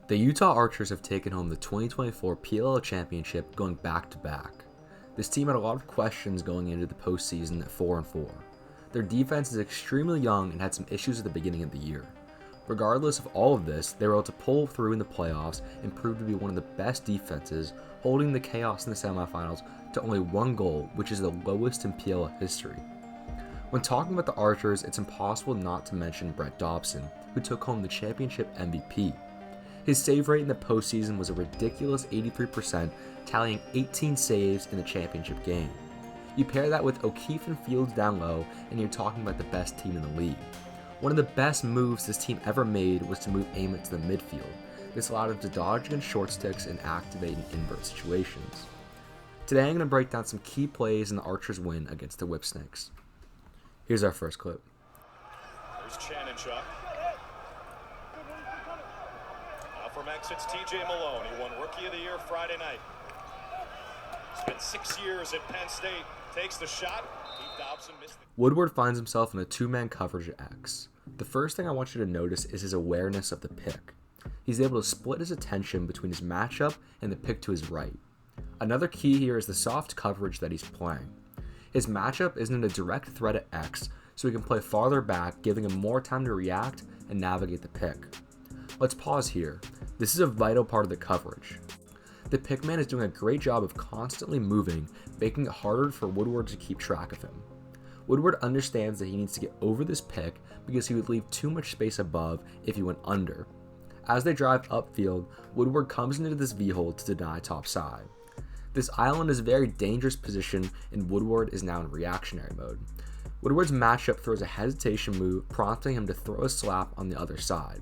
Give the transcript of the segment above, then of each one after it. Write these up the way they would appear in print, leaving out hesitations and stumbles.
The Utah Archers have taken home the 2024 PLL championship going back-to-back. This team had a lot of questions going into the postseason at 4-4. Their defense is extremely young and had some issues at the beginning of the year. Regardless of all of this, they were able to pull through in the playoffs and prove to be one of the best defenses, holding the Chaos in the semifinals to only 1 goal, which is the lowest in PLL history. When talking about the Archers, it's impossible not to mention Brett Dobson, who took home the championship MVP. His save rate in the postseason was a ridiculous 83%, tallying 18 saves in the championship game. You pair that with Okeefe and Fields down low, and you're talking about the best team in the league. One of the best moves this team ever made was to move Ament to the midfield. This allowed him to dodge against short sticks and activate in invert situations. Today I'm going to break down some key plays in the Archers' win against the Whipsnakes. Here's our first clip. There's Chan and Chuck. Now from X, it's TJ Malone. He won Rookie of the Year Friday night. Spent 6 years at Penn State. Takes the shot. Dobson missed it. Woodward finds himself in a 2-man coverage at X. The first thing I want you to notice is his awareness of the pick. He's able to split his attention between his matchup and the pick to his right. Another key here is the soft coverage that he's playing. His matchup isn't a direct threat at X, so he can play farther back, giving him more time to react and navigate the pick. Let's pause here. This is a vital part of the coverage. The pickman is doing a great job of constantly moving, making it harder for Woodward to keep track of him. Woodward understands that he needs to get over this pick because he would leave too much space above if he went under. As they drive upfield, Woodward comes into this V-hole to deny top side. This island is a very dangerous position and Woodward is now in reactionary mode. Woodward's matchup throws a hesitation move, prompting him to throw a slap on the other side.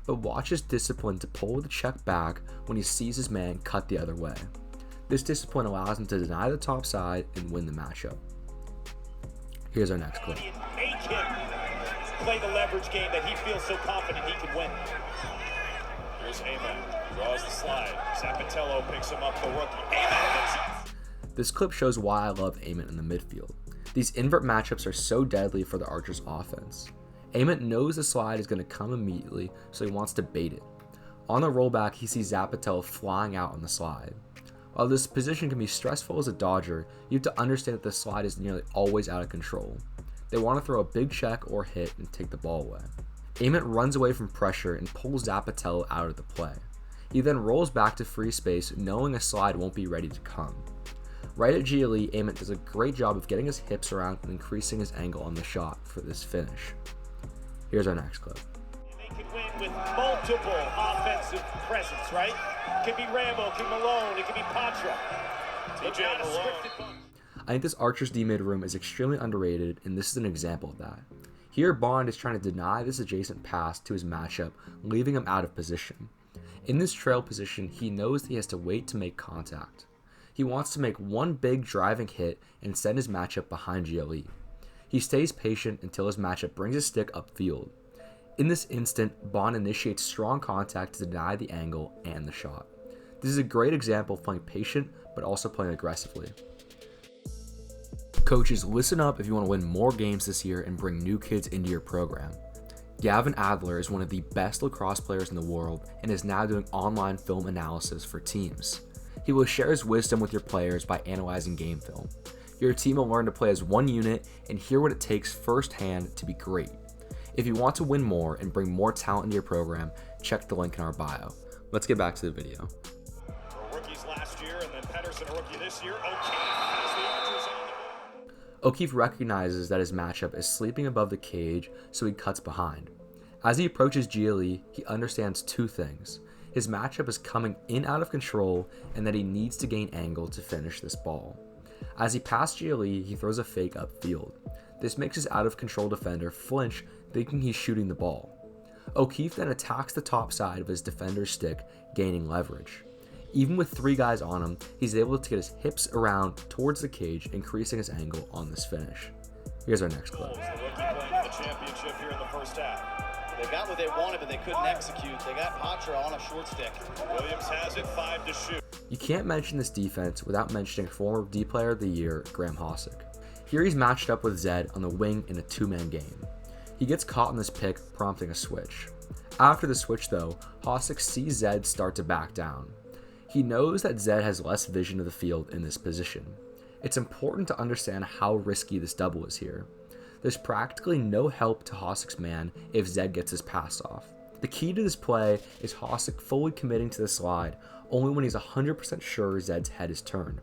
But watch his discipline to pull the check back when he sees his man cut the other way. This discipline allows him to deny the top side and win the matchup. Here's our next clip. Make him play the leverage game that he feels so confident he can win. Here's Ament. Draws the slide. Zapatello picks him up, the rookie. Ament! This clip shows why I love Ament in the midfield. These invert matchups are so deadly for the Archers' offense. Ament knows the slide is going to come immediately, so he wants to bait it. On the rollback, he sees Zapatello flying out on the slide. While this position can be stressful as a dodger, you have to understand that the slide is nearly always out of control. They want to throw a big check or hit and take the ball away. Ament runs away from pressure and pulls Zapatello out of the play. He then rolls back to free space, knowing a slide won't be ready to come. Right at GLE, Ament does a great job of getting his hips around and increasing his angle on the shot for this finish. Here's our next clip. They can win with multiple offensive presence, right? It can be Rambo, it can be Malone, it can be Patra. TJ Malone. I think this Archers D mid room is extremely underrated, and this is an example of that. Here, Bond is trying to deny this adjacent pass to his matchup, leaving him out of position. In this trail position, he knows he has to wait to make contact. He wants to make one big driving hit and send his matchup behind GLE. He stays patient until his matchup brings his stick upfield. In this instant, Bond initiates strong contact to deny the angle and the shot. This is a great example of playing patient, but also playing aggressively. Coaches, listen up if you want to win more games this year and bring new kids into your program. Gavin Adler is one of the best lacrosse players in the world and is now doing online film analysis for teams. He will share his wisdom with your players by analyzing game film. Your team will learn to play as one unit and hear what it takes firsthand to be great. If you want to win more and bring more talent into your program, check the link in our bio. Let's get back to the video. Rookies last year and then Pedersen a rookie this year. O'Keefe has the Archers on the ball. O'Keefe recognizes that his matchup is sleeping above the cage, so he cuts behind. As he approaches GLE, he understands two things. His matchup is coming in out of control and that he needs to gain angle to finish this ball. As he passes GLE, he throws a fake upfield. This makes his out-of-control defender flinch, thinking he's shooting the ball. Okeefe then attacks the top side of his defender's stick, gaining leverage. Even with 3 guys on him, he's able to get his hips around towards the cage, increasing his angle on this finish. Here's our next clip. The rookie playing for the championship here in the first half. They got what they wanted, but they couldn't execute. They got Patra on a short stick. Williams has it, 5 to shoot. You can't mention this defense without mentioning former D Player of the Year, Graham Hossack. Here he's matched up with Zed on the wing in a 2-man game. He gets caught in this pick, prompting a switch. After the switch though, Hossack sees Zed start to back down. He knows that Zed has less vision of the field in this position. It's important to understand how risky this double is here. There's practically no help to Hossack's man if Zed gets his pass off. The key to this play is Hossack fully committing to the slide only when he's 100% sure Zed's head is turned.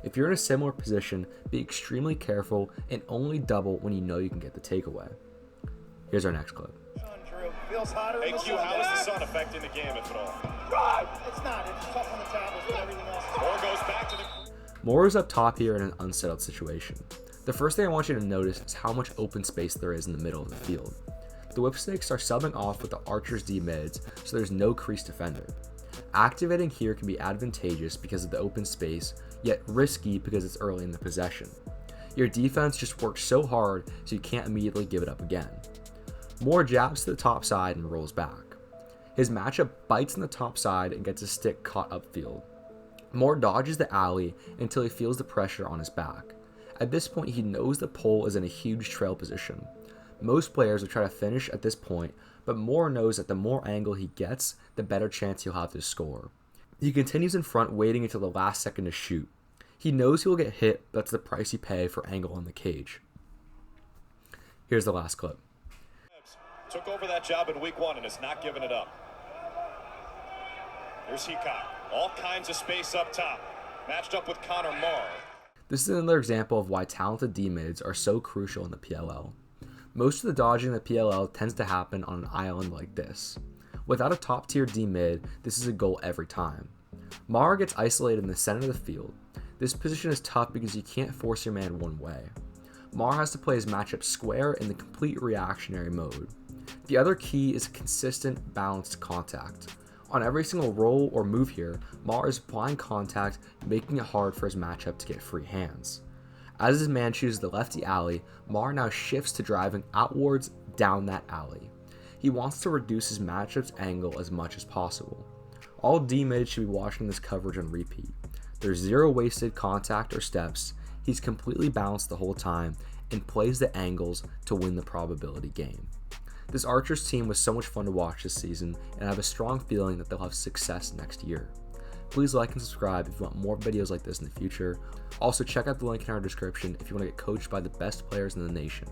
If you're in a similar position, be extremely careful and only double when you know you can get the takeaway. Here's our next clip. Hey Q, how is the sun affecting the game, if at all? It's not. It's tough on the tackles, but everything else is Moore goes back to the... Moore is up top here in an unsettled situation. The first thing I want you to notice is how much open space there is in the middle of the field. The Whipsnakes are subbing off with the Archers D-mids, so there's no crease defender. Activating here can be advantageous because of the open space, yet risky because it's early in the possession. Your defense just works so hard so you can't immediately give it up again. Moore jabs to the top side and rolls back. His matchup bites on the top side and gets his stick caught upfield. Moore dodges the alley until he feels the pressure on his back. At this point, he knows the pole is in a huge trail position. Most players will try to finish at this point, but Moore knows that the more angle he gets, the better chance he'll have to score. He continues in front, waiting until the last second to shoot. He knows he will get hit, but that's the price you pay for angle on the cage. Here's the last clip. Took over that job in week 1 and is not giving it up. Here's Heacock. All kinds of space up top. Matched up with Connor Marr. This is another example of why talented D-mids are so crucial in the PLL. Most of the dodging in the PLL tends to happen on an island like this. Without a top tier D-mid, this is a goal every time. Marr gets isolated in the center of the field. This position is tough because you can't force your man one way. Marr has to play his matchup square in the complete reactionary mode. The other key is consistent, balanced contact. On every single roll or move here, Marr is applying contact, making it hard for his matchup to get free hands. As his man chooses the lefty alley, Marr now shifts to driving outwards down that alley. He wants to reduce his matchup's angle as much as possible. All D-mids should be watching this coverage on repeat. There's zero wasted contact or steps, he's completely balanced the whole time, and plays the angles to win the probability game. This Archers team was so much fun to watch this season, and I have a strong feeling that they'll have success next year. Please like and subscribe if you want more videos like this in the future. Also check out the link in our description if you want to get coached by the best players in the nation.